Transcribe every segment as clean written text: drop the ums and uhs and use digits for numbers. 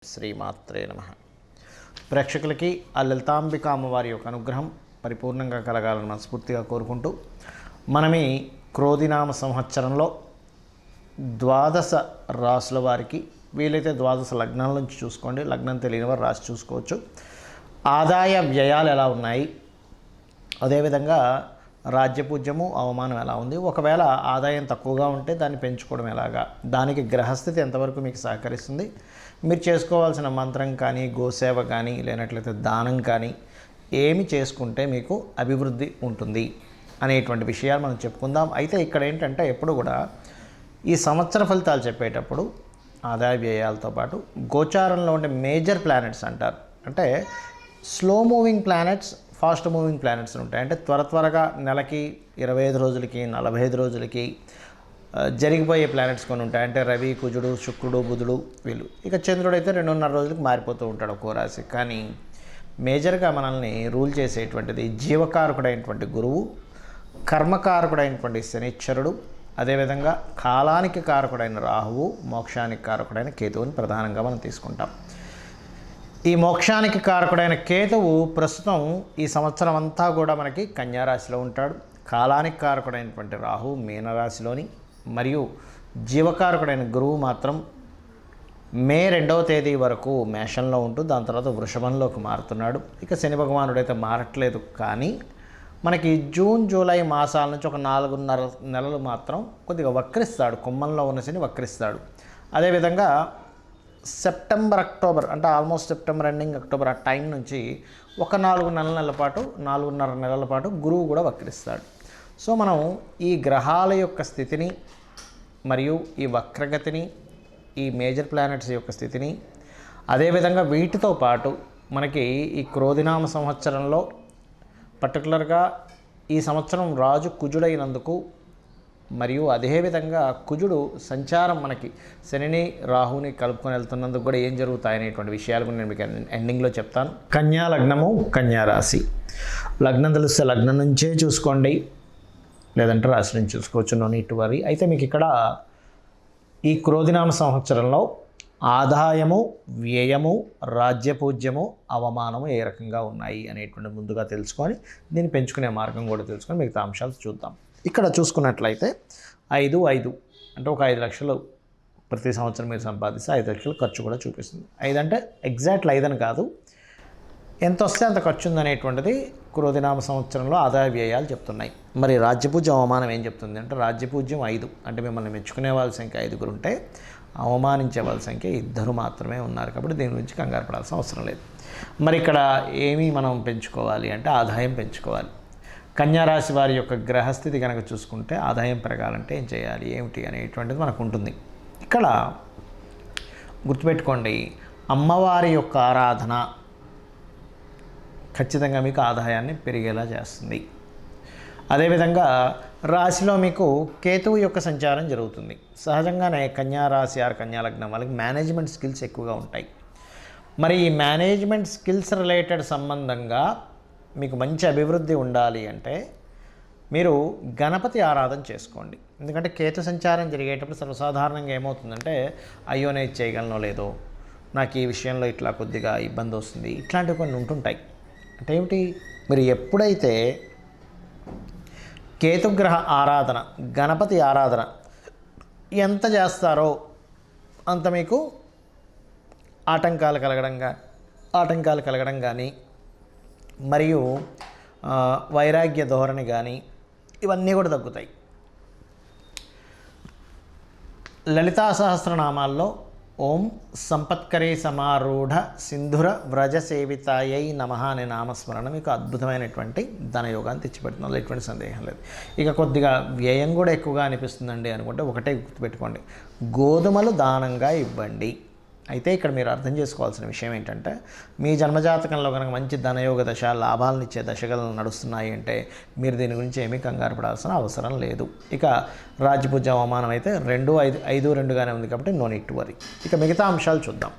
శ్రీమాత్రే నమః. ప్రేక్షకులకి ఆ లలితాంబిక అమ్మవారి యొక్క అనుగ్రహం పరిపూర్ణంగా కలగాలని మనస్ఫూర్తిగా కోరుకుంటూ మనం ఈ క్రోధినామ సంవత్సరంలో ద్వాదశ రాసుల వారికి వీలైతే ద్వాదశ లగ్నాల నుంచి చూసుకోండి, లగ్నం తెలియని వారు రాసి చూసుకోవచ్చు. ఆదాయ వ్యయాలు ఎలా ఉన్నాయి, అదేవిధంగా రాజ్యపూజ్యము అవమానం ఎలా ఉంది, ఒకవేళ ఆదాయం తక్కువగా ఉంటే దాన్ని పెంచుకోవడం ఎలాగా, దానికి గ్రహస్థితి ఎంతవరకు మీకు సహకరిస్తుంది, మీరు చేసుకోవాల్సిన మంత్రం కానీ గోసేవ కానీ లేనట్లయితే దానం కానీ ఏమి చేసుకుంటే మీకు అభివృద్ధి ఉంటుంది అనేటువంటి విషయాలు మనం చెప్పుకుందాం. అయితే ఇక్కడ ఏంటంటే ఎప్పుడు కూడా ఈ సంవత్సర ఫలితాలు చెప్పేటప్పుడు ఆదాయ వ్యయాలతో పాటు గోచారంలో ఉండే మేజర్ ప్లానెట్స్ అంటారు. అంటే slow moving planets, fast moving planets ఉంటాయి. అంటే త్వరగా నెలకి 25 రోజులకి 45 రోజులకి జరిగిపోయే ప్లానెట్స్ కొన్ని ఉంటాయి. అంటే రవి, కుజుడు, శుక్రుడు, బుధుడు వీళ్ళు. ఇక చంద్రుడు అయితే 2.5 రోజులకి మారిపోతూ ఉంటాడు ఒక్కో రాశి. కానీ మేజర్గా మనల్ని రూల్ చేసేటువంటిది జీవకారకుడైనటువంటి గురువు, కర్మకారకుడైనటువంటి శనిశ్చరుడు, అదేవిధంగా కాలానికి కారకుడైన రాహువు, మోక్షానికి కారకుడైన కేతువుని ప్రధానంగా మనం తీసుకుంటాం. ఈ మోక్షానికి కారకుడైన కేతువు ప్రస్తుతం ఈ సంవత్సరం అంతా కూడా మనకి కన్యారాశిలో ఉంటాడు. కాలానికి కారకుడైనటువంటి రాహువు మీనరాశిలోని, మరియు జీవకారకుడైన గురువు మాత్రం మే 2వ తేదీ వరకు మేషంలో ఉంటూ దాని తర్వాత వృషభంలోకి మారుతున్నాడు. ఇక శని భగవానుడు అయితే మారట్లేదు, కానీ మనకి జూన్ జూలై మాసాల నుంచి ఒక 4.5 నెలలు మాత్రం కొద్దిగా వక్రిస్తాడు. కుంభంలో ఉన్న శని వక్రిస్తాడు. అదేవిధంగా సెప్టెంబర్ అక్టోబర్, అంటే ఆల్మోస్ట్ సెప్టెంబర్ ఎండింగ్ అక్టోబర్ ఆ టైం నుంచి ఒక 4.5 నెలల పాటు గురువు కూడా వక్రిస్తాడు. సో మనం ఈ గ్రహాల యొక్క స్థితిని మరియు ఈ వక్రగతిని, ఈ మేజర్ ప్లానెట్స్ యొక్క స్థితిని, అదేవిధంగా వీటితో పాటు మనకి ఈ క్రోధినామ సంవత్సరంలో పర్టికులర్గా ఈ సంవత్సరం రాజు కుజుడైనందుకు, మరియు అదేవిధంగా కుజుడు సంచారం మనకి శనిని రాహుని కలుపుకొని వెళ్తున్నందుకు కూడా ఏం జరుగుతాయనేటువంటి విషయాలు కూడా నేను మీకు ఎండింగ్లో చెప్తాను. కన్యా లగ్నము, కన్యా రాశి. లగ్నం తెలిస్తే లగ్నం నుంచే చూసుకోండి, లేదంటే రాశి నుంచి చూసుకోవచ్చు, నో నీడ్ టు వరీ. అయితే మీకు ఇక్కడ ఈ క్రోధినామ సంవత్సరంలో ఆదాయము, వ్యయము, రాజ్యపూజ్యము, అవమానము ఏ రకంగా ఉన్నాయి అనేటువంటి ముందుగా తెలుసుకొని దీన్ని పెంచుకునే మార్గం కూడా తెలుసుకొని మిగతా అంశాలు చూద్దాం. ఇక్కడ చూసుకున్నట్లయితే 5 అంటే ఒక 5 లక్షలు ప్రతి సంవత్సరం మీరు సంపాదిస్తే 5 లక్షలు ఖర్చు కూడా చూపిస్తుంది. 5 అంటే ఎగ్జాక్ట్లీ 5 అని కాదు, ఎంత వస్తే అంత ఖర్చు ఉందనేటువంటిది క్రోధినామ సంవత్సరంలో ఆదాయ వ్యయాలు చెప్తున్నాయి. మరి రాజ్యపూజ్యం అవమానం ఏం చెప్తుంది అంటే రాజ్యపూజ్యం 5 అంటే మిమ్మల్ని మెచ్చుకునే వాళ్ళ సంఖ్య 5 ఉంటే అవమానించే వాళ్ళ సంఖ్య 2 మాత్రమే ఉన్నారు. కాబట్టి దీని గురించి కంగారు పడాల్సిన అవసరం లేదు. మరి ఇక్కడ ఏమి మనం పెంచుకోవాలి అంటే ఆదాయం పెంచుకోవాలి. కన్యారాశి వారి యొక్క గ్రహస్థితి కనుక చూసుకుంటే ఆదాయం పెరగాలంటే ఏం చేయాలి, ఏమిటి అనేటువంటిది మనకు ఉంటుంది. ఇక్కడ గుర్తుపెట్టుకోండి, అమ్మవారి యొక్క ఆరాధన ఖచ్చితంగా మీకు ఆదాయాన్ని పెరిగేలా చేస్తుంది. అదేవిధంగా రాశిలో మీకు కేతువు యొక్క సంచారం జరుగుతుంది. సహజంగానే కన్యారాశి ఆర్ కన్యాలగ్నం వాళ్ళకి మేనేజ్మెంట్ స్కిల్స్ ఎక్కువగా ఉంటాయి. మరి ఈ మేనేజ్మెంట్ స్కిల్స్ రిలేటెడ్ సంబంధంగా మీకు మంచి అభివృద్ధి ఉండాలి అంటే మీరు గణపతి ఆరాధన చేసుకోండి. ఎందుకంటే కేతు సంచారం జరిగేటప్పుడు సర్వసాధారణంగా ఏమవుతుందంటే అయ్యో నేను చేయగలనో లేదో, నాకు ఈ విషయంలో ఇట్లా కొద్దిగా ఇబ్బంది వస్తుంది, ఇట్లాంటివి కొన్ని ఉంటుంటాయి. అంటే ఏమిటి, మీరు ఎప్పుడైతే కేతుగ్రహ ఆరాధన, గణపతి ఆరాధన ఎంత చేస్తారో అంత మీకు ఆటంకాలు కలగడం కానీ మరియు వైరాగ్య ధోరణి కానీ ఇవన్నీ కూడా తగ్గుతాయి. లలితా సహస్రనామాల్లో ఓం సంపత్కరే సమారూఢ సింధుర వ్రజ సేవితాయై నమః అనే నామస్మరణ మీకు అద్భుతమైనటువంటి ధనయోగాన్ని తెచ్చిపెడుతుంది, ఎటువంటి సందేహం లేదు. ఇక కొద్దిగా వ్యయం కూడా ఎక్కువగా అనిపిస్తుందండి అనుకుంటే ఒకటే గుర్తుపెట్టుకోండి, గోధుమలు దానంగా ఇవ్వండి. అయితే ఇక్కడ మీరు అర్థం చేసుకోవాల్సిన విషయం ఏంటంటే మీ జన్మజాతకంలో కనుక మంచి ధనయోగ దశ, లాభాలను ఇచ్చే దశలు నడుస్తున్నాయి అంటే మీరు దీని గురించి ఏమీ కంగారు పడాల్సిన అవసరం లేదు. ఇక రాజ్యపూజ్య అవమానం అయితే 5-2గానే ఉంది కాబట్టి నో నీడ్ టు వరీ. ఇక మిగతా అంశాలు చూద్దాం.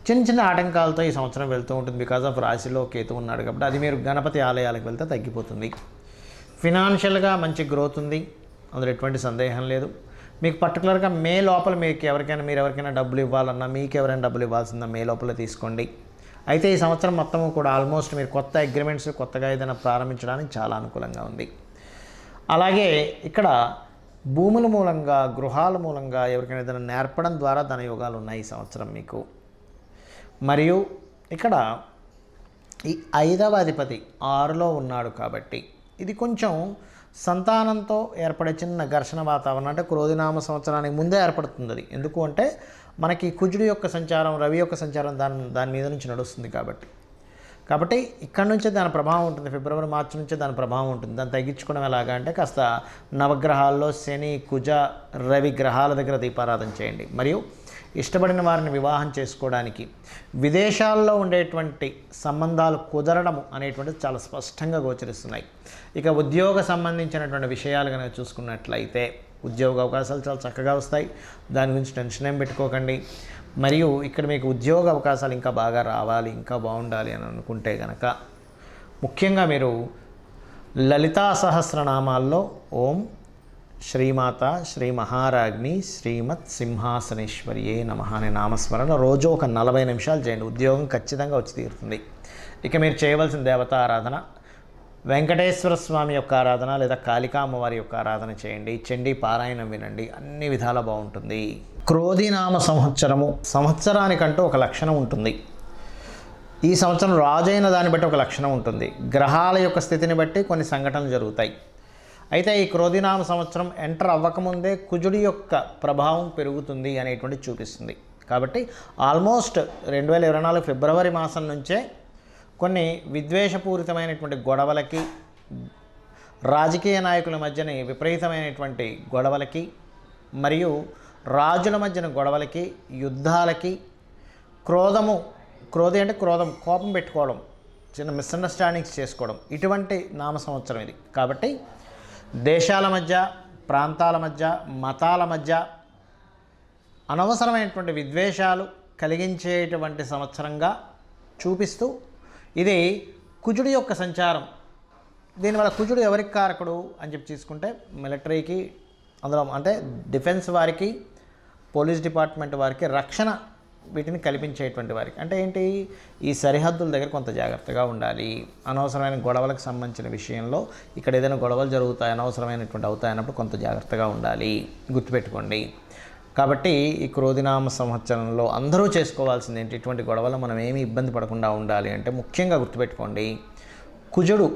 చిన్న ఆటంకాలతో ఈ సంవత్సరం వెళ్తూ ఉంటుంది. బికాజ్ ఆఫ్ రాశిలో కేతు ఉన్నాడు కాబట్టి అది మీరు గణపతి ఆలయాలకు వెళ్తే తగ్గిపోతుంది. ఫినాన్షియల్గా మంచి గ్రోత్ ఉంది, అందులో ఎటువంటి సందేహం లేదు. మీకు పర్టికులర్గా మే లోపల మీకు మీరు ఎవరికైనా డబ్బులు ఇవ్వాలన్నా, మీకు ఎవరైనా డబ్బులు ఇవ్వాల్సిందా మే లోపల తీసుకోండి. అయితే ఈ సంవత్సరం మొత్తము కూడా ఆల్మోస్ట్ మీరు కొత్త అగ్రిమెంట్స్ కొత్తగా ఏదైనా ప్రారంభించడానికి చాలా అనుకూలంగా ఉంది. అలాగే ఇక్కడ భూముల మూలంగా, గృహాల మూలంగా ఎవరికైనా ఏదైనా నేర్పడం ద్వారా ధనయోగాలు ఉన్నాయి ఈ సంవత్సరం మీకు. మరియు ఇక్కడ ఈ 5వ అధిపతి 6లో ఉన్నాడు కాబట్టి ఇది కొంచెం సంతానంతో ఏర్పడే చిన్న ఘర్షణ వాతావరణం, అంటే క్రోధినామ సంవత్సరానికి ముందే ఏర్పడుతుంది అది. ఎందుకు అంటే మనకి కుజుడు యొక్క సంచారం, రవి యొక్క సంచారం దాని మీద నుంచి నడుస్తుంది కాబట్టి ఇక్కడ నుంచే దాని ప్రభావం ఉంటుంది. ఫిబ్రవరి మార్చి నుంచే దాని ప్రభావం ఉంటుంది. దాన్ని తగ్గించుకోవడం ఎలాగా అంటే కాస్త నవగ్రహాల్లో శని, కుజ, రవి గ్రహాల దగ్గర దీపారాధన చేయండి. మరియు ఇష్టపడిన వారిని వివాహం చేసుకోవడానికి విదేశాల్లో ఉండేటువంటి సంబంధాలు కుదరడము అనేటువంటిది చాలా స్పష్టంగా గోచరిస్తున్నాయి. ఇక ఉద్యోగ సంబంధించినటువంటి విషయాలు కనుక చూసుకున్నట్లయితే ఉద్యోగ అవకాశాలు చాలా చక్కగా వస్తాయి. దాని గురించి టెన్షన్ ఏం పెట్టుకోకండి. మరియు ఇక్కడ మీకు ఉద్యోగ అవకాశాలు ఇంకా బాగా రావాలి, ఇంకా బాగుండాలి అని అనుకుంటే కనుక ముఖ్యంగా మీరు లలితా సహస్రనామాల్లో ఓం శ్రీమాత శ్రీ మహారాజ్ని శ్రీమత్ సింహాసనేశ్వరియే నమః అనే నామస్మరణ రోజు ఒక 40 నిమిషాలు చేయండి. ఉద్యోగం ఖచ్చితంగా వచ్చి తీరుతుంది. ఇక మీరు చేయవలసిన దేవతా ఆరాధన వెంకటేశ్వర స్వామి యొక్క ఆరాధన లేదా కాళికా అమ్మవారి యొక్క ఆరాధన చేయండి. చండీ పారాయణం వినండి, అన్ని విధాలా బాగుంటుంది. క్రోధినామ సంవత్సరానికంటూ ఒక లక్షణం ఉంటుంది. ఈ సంవత్సరం రాజైన దాన్ని బట్టి ఒక లక్షణం ఉంటుంది. గ్రహాల యొక్క స్థితిని బట్టి కొన్ని సంఘటనలు జరుగుతాయి. అయితే ఈ క్రోధినామ సంవత్సరం ఎంటర్ అవ్వకముందే కుజుడి యొక్క ప్రభావం పెరుగుతుంది అనేటువంటి చూపిస్తుంది. కాబట్టి ఆల్మోస్ట్ 2024 ఫిబ్రవరి మాసం నుంచే కొన్ని విద్వేషపూరితమైనటువంటి గొడవలకి, రాజకీయ నాయకుల మధ్యని విపరీతమైనటువంటి గొడవలకి, మరియు రాజుల మధ్యన గొడవలకి, యుద్ధాలకి, క్రోధి అంటే క్రోధం, కోపం పెట్టుకోవడం, చిన్న మిస్అండర్స్టాండింగ్స్ చేసుకోవడం, ఇటువంటి నామ సంవత్సరం ఇది. కాబట్టి దేశాల మధ్య, ప్రాంతాల మధ్య, మతాల మధ్య అనవసరమైనటువంటి విద్వేషాలు కలిగించేటువంటి సంవత్సరంగా చూపిస్తూ, ఇది కుజుడి యొక్క సంచారం. దీనివల్ల కుజుడు ఎవరికి కారకుడు అని చెప్పి తీసుకుంటే మిలిటరీకి, అందులో అంటే డిఫెన్స్ వారికి, పోలీస్ డిపార్ట్మెంట్ వారికి, రక్షణ వీటిని కల్పించేటువంటి వారికి. అంటే ఏంటి, ఈ సరిహద్దుల దగ్గర కొంత జాగ్రత్తగా ఉండాలి. అనవసరమైన గొడవలకు సంబంధించిన విషయంలో ఇక్కడ ఏదైనా గొడవలు జరుగుతాయి, అనవసరమైనటువంటి అవుతాయి అన్నప్పుడు కొంత జాగ్రత్తగా ఉండాలి, గుర్తుపెట్టుకోండి. కాబట్టి ఈ క్రోధినామ సంవత్సరంలో అందరూ చేసుకోవాల్సింది ఏంటి, ఇటువంటి గొడవలు మనం ఏమీ ఇబ్బంది పడకుండా ఉండాలి అంటే ముఖ్యంగా గుర్తుపెట్టుకోండి, కుజుడు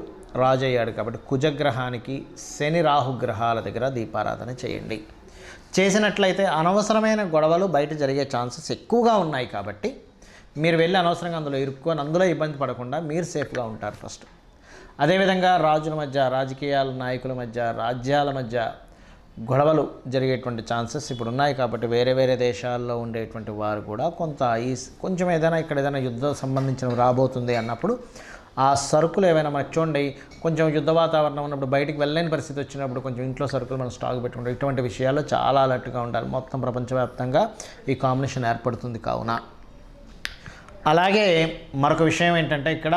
రాజు అయ్యాడు కాబట్టి కుజగ్రహానికి శని రాహు గ్రహాల దగ్గర దీపారాధన చేయండి. చేసినట్లయితే అనవసరమైన గొడవలు బయట జరిగే ఛాన్సెస్ ఎక్కువగా ఉన్నాయి. కాబట్టి మీరు వెళ్ళి అనవసరంగా అందులో ఇరుక్కొని అందులో ఇబ్బంది పడకుండా మీరు సేఫ్గా ఉంటారు ఫస్ట్. అదేవిధంగా రాజుల మధ్య, రాజకీయాల నాయకుల మధ్య, రాజ్యాల మధ్య గొడవలు జరిగేటువంటి ఛాన్సెస్ ఇప్పుడు ఉన్నాయి. కాబట్టి వేరే వేరే దేశాల్లో ఉండేటువంటి వారు కూడా కొంచెం ఏదైనా ఇక్కడ ఏదైనా యుద్ధం సంబంధించినవి రాబోతుంది అన్నప్పుడు ఆ సరుకులు ఏవైనా మనకు చూడండి, కొంచెం యుద్ధ వాతావరణం ఉన్నప్పుడు బయటికి వెళ్ళలేని పరిస్థితి వచ్చినప్పుడు కొంచెం ఇంట్లో సరుకులు మనం స్టాక్ పెట్టుకుంటాం. ఇటువంటి విషయాల్లో చాలా అలర్ట్గా ఉండాలి. మొత్తం ప్రపంచవ్యాప్తంగా ఈ కాంబినేషన్ ఏర్పడుతుంది కావున. అలాగే మరొక విషయం ఏంటంటే ఇక్కడ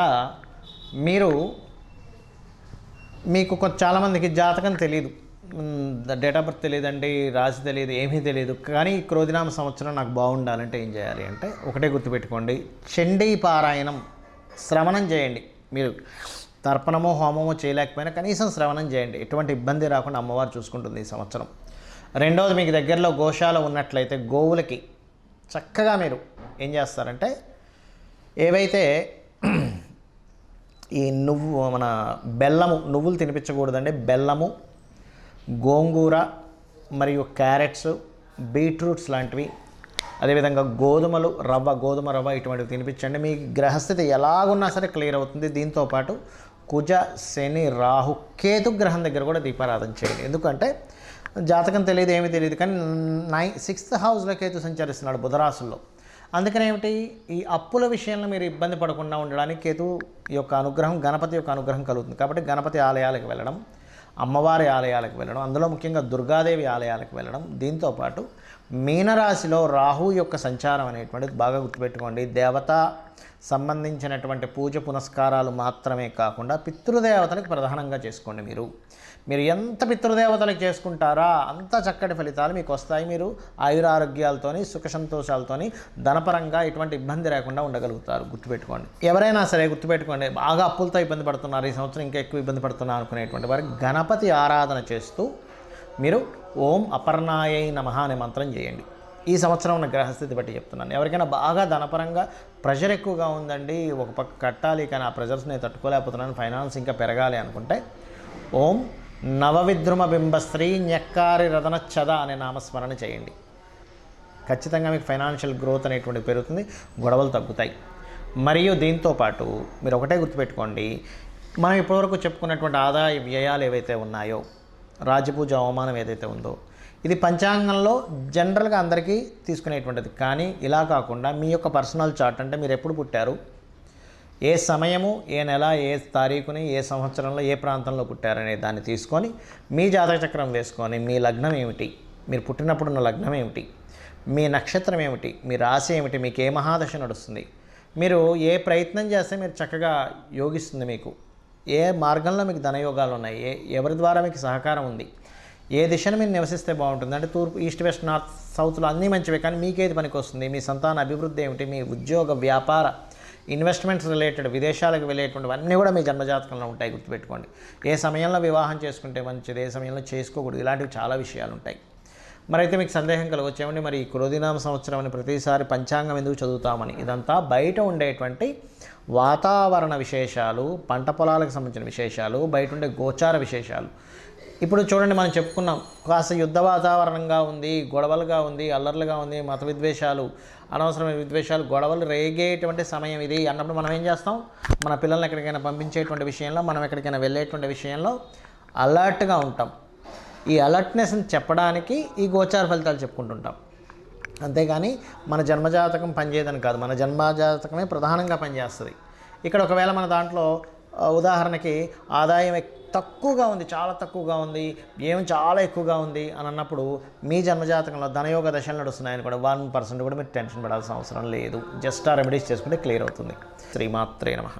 మీకు చాలామందికి జాతకం తెలియదు, డేట్ ఆఫ్ బర్త్ తెలియదండి, రాశి తెలియదు, ఏమీ తెలియదు. కానీ క్రోధినామ సంవత్సరం నాకు బాగుండాలంటే ఏం చేయాలి అంటే ఒకటే గుర్తుపెట్టుకోండి, చండీ పారాయణం శ్రవణం చేయండి. మీరు తర్పణమో హోమమో చేయలేకపోయినా కనీసం శ్రవణం చేయండి. ఎటువంటి ఇబ్బంది రాకుండా అమ్మవారు చూసుకుంటుంది ఈ సంవత్సరం. రెండవది, మీకు దగ్గరలో గోశాల ఉన్నట్లయితే గోవులకి చక్కగా మీరు ఏం చేస్తారంటే ఏవైతే ఈ నువ్వులు తినిపించకూడదండి. బెల్లము, గోంగూర మరియు క్యారెట్స్, బీట్రూట్స్ లాంటివి, అదేవిధంగా గోధుమ రవ్వ ఇటువంటివి తినిపించండి. మీ గ్రహస్థితి ఎలాగున్నా సరే క్లియర్ అవుతుంది. దీంతోపాటు కుజ, శని, రాహు, కేతు గ్రహం దగ్గర కూడా దీపారాధన చేయండి. ఎందుకంటే జాతకం తెలియదు, ఏమీ తెలియదు, కానీ 6th హౌస్లో కేతు సంచరిస్తున్నాడు బుధరాశుల్లో. అందుకని ఏమిటి, ఈ అప్పుల విషయంలో మీరు ఇబ్బంది పడకుండా ఉండడానికి కేతు యొక్క అనుగ్రహం, గణపతి యొక్క అనుగ్రహం కలుగుతుంది. కాబట్టి గణపతి ఆలయాలకు వెళ్ళడం, అమ్మవారి ఆలయాలకు వెళ్ళడం, అందులో ముఖ్యంగా దుర్గాదేవి ఆలయాలకు వెళ్ళడం, దీంతోపాటు మీనరాశిలో రాహు యొక్క సంచారం అనేటువంటిది బాగా గుర్తుపెట్టుకోండి. దేవత సంబంధించినటువంటి పూజ పునస్కారాలు మాత్రమే కాకుండా పితృదేవతలకు ప్రధానంగా చేసుకోండి. మీరు ఎంత పితృదేవతలకు చేసుకుంటారా అంత చక్కటి ఫలితాలు మీకు వస్తాయి. మీరు ఆయురారోగ్యాలతోని సుఖ సంతోషాలతోని ధనపరంగా ఎటువంటి ఇబ్బంది లేకుండా ఉండగలుగుతారు. గుర్తుపెట్టుకోండి. ఎవరైనా సరే గుర్తుపెట్టుకోండి, బాగా అప్పులతో ఇబ్బంది పడుతున్నారు, ఈ సంవత్సరం ఇంకా ఎక్కువ ఇబ్బంది పడుతున్నారు అనుకునేటువంటి వారికి గణపతి ఆరాధన చేస్తూ మీరు ఓం అపర్ణాయై నమః అనే మంత్రం చేయండి. ఈ సంవత్సరం ఉన్న గ్రహస్థితి బట్టి చెప్తున్నాను. ఎవరికైనా బాగా ధనపరంగా ప్రెషర్ ఎక్కువగా ఉందండి, ఒక పక్క కట్టాలి కానీ ఆ ప్రెషర్స్ నేను తట్టుకోలేకపోతున్నాను, ఫైనాన్స్ ఇంకా పెరగాలి అనుకుంటే ఓం నవవిద్రుమ బింబశ్రీ న్యక్కారి రదనచ్చద అనే నామస్మరణ చేయండి. ఖచ్చితంగా మీకు ఫైనాన్షియల్ గ్రోత్ అనేటువంటి పెరుగుతుంది, గొడవలు తగ్గుతాయి. మరియు దీంతోపాటు మీరు ఒకటే గుర్తుపెట్టుకోండి, మనం ఇప్పటివరకు చెప్పుకున్నటువంటి ఆదాయ వ్యయాలు ఏవైతే ఉన్నాయో, రాజపూజ అవమానం ఏదైతే ఉందో, ఇది పంచాంగంలో జనరల్గా అందరికీ తీసుకునేటువంటిది. కానీ ఇలా కాకుండా మీ యొక్క పర్సనల్ చార్ట్, అంటే మీరు ఎప్పుడు పుట్టారు, ఏ సమయము, ఏ నెల, ఏ తారీఖుని, ఏ సంవత్సరంలో, ఏ ప్రాంతంలో పుట్టారనే దాన్ని తీసుకొని మీ జాతక చక్రం వేసుకొని మీ లగ్నం ఏమిటి, మీరు పుట్టినప్పుడున్న లగ్నం ఏమిటి, మీ నక్షత్రం ఏమిటి, మీ రాశి ఏమిటి, మీకు ఏ మహాదశ నడుస్తుంది, మీరు ఏ ప్రయత్నం చేస్తే మీరు చక్కగా యోగిస్తుంది, మీకు ఏ మార్గంలో మీకు ధనయోగాలు ఉన్నాయి, ఎవరి ద్వారా మీకు సహకారం ఉంది, ఏ దిశను మీరు నివసిస్తే బాగుంటుంది, అంటే తూర్పు, ఈస్ట్, వెస్ట్, నార్త్, సౌత్లో అన్నీ మంచివే, కానీ మీకేది పనికి వస్తుంది, మీ సంతాన అభివృద్ధి ఏమిటి, మీ ఉద్యోగ వ్యాపార ఇన్వెస్ట్మెంట్స్ రిలేటెడ్ విదేశాలకు వెళ్ళేటువంటివి అన్నీ కూడా మీ జన్మజాతకంలో ఉంటాయి. గుర్తుపెట్టుకోండి. ఏ సమయంలో వివాహం చేసుకుంటే మంచిది, ఏ సమయంలో చేసుకోకూడదు, ఇలాంటివి చాలా విషయాలు ఉంటాయి. మరైతే మీకు సందేహం కలగొచ్చేమండి, మరి ఈ క్రోధినామ సంవత్సరం అని ప్రతిసారి పంచాంగం ఎందుకు చదువుతామని. ఇదంతా బయట ఉండేటువంటి వాతావరణ విశేషాలు, పంట పొలాలకు సంబంధించిన విశేషాలు, బయట ఉండే గోచార విశేషాలు. ఇప్పుడు చూడండి, మనం చెప్పుకున్నాం, కాస్త యుద్ధ వాతావరణంగా ఉంది, గొడవలుగా ఉంది, అల్లర్లుగా ఉంది, మత విద్వేషాలు, అనవసరమైన విద్వేషాలు, గొడవలు రేగేటువంటి సమయం ఇది అన్నప్పుడు మనం ఏం చేస్తాం, మన పిల్లల్ని ఎక్కడికైనా పంపించేటువంటి విషయంలో, మనం ఎక్కడికైనా వెళ్ళేటువంటి విషయంలో అలర్ట్గా ఉంటాం. ఈ అలర్ట్నెస్ని చెప్పడానికి ఈ గోచార ఫలితాలు చెప్పుకుంటుంటాం. అంతేగాని మన జన్మజాతకం పనిచేయదని కాదు, మన జన్మజాతకమే ప్రధానంగా పనిచేస్తుంది. ఇక్కడ ఒకవేళ మన దాంట్లో ఉదాహరణకి ఆదాయం తక్కువగా ఉంది, చాలా తక్కువగా ఉంది, వ్యయం చాలా ఎక్కువగా ఉంది అని అన్నప్పుడు మీ జన్మజాతకంలో ధనయోగ దశలు నడుస్తున్నాయని కూడా 1% కూడా మీరు టెన్షన్ పడాల్సిన అవసరం లేదు. జస్ట్ ఆ రెమెడీస్ చేసుకుంటే క్లియర్ అవుతుంది. శ్రీమాత్రే నమః.